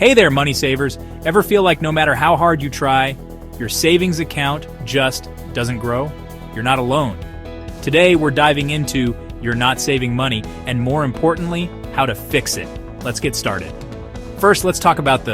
Hey there, money savers. Ever feel like no matter how hard you try, your savings account just doesn't grow? You're not alone. Today, we're diving into you're not saving money, and more importantly, how to fix it. Let's get started. First, let's talk about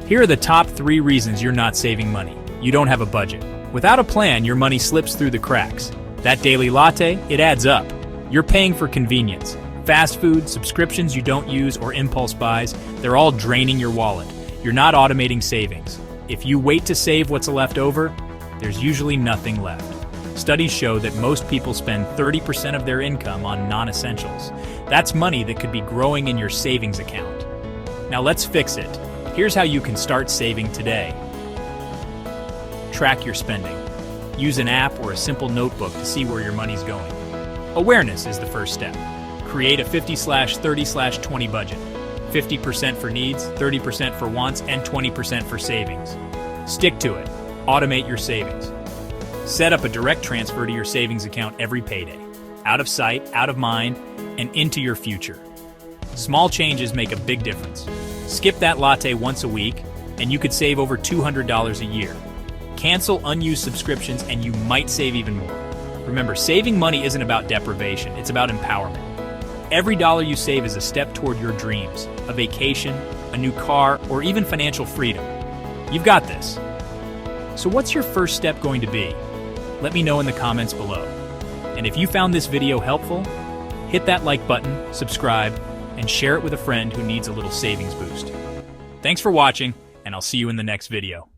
here are the top 3 reasons you're not saving money. You don't have a budget. Without a plan, your money slips through the cracks. That daily latte, it adds up. You're paying for convenience. Fast food, subscriptions you don't use, or impulse buys, they're all draining your wallet. You're not automating savings. If you wait to save what's left over, there's usually nothing left. Studies show that most people spend 30% of their income on non-essentials. That's money that could be growing in your savings account. Now let's fix it. Here's how you can start saving today. Track your spending. Use an app or a simple notebook to see where your money's going. Awareness is the first step. Create a 50/30/20 budget. 50% for needs, 30% for wants, and 20% for savings. Stick to it. Automate your savings. Set up a direct transfer to your savings account every payday. Out of sight, out of mind, and into your future. Small changes make a big difference. Skip that latte once a week, and you could save over $200 a year. Cancel unused subscriptions, and you might save even more. Remember, saving money isn't about deprivation, it's about empowerment. Every dollar you save is a step toward your dreams, a vacation, a new car, or even financial freedom. You've got this. So what's your first step going to be? Let me know in the comments below. And if you found this video helpful, hit that like button, subscribe, and share it with a friend who needs a little savings boost. Thanks for watching, and I'll see you in the next video.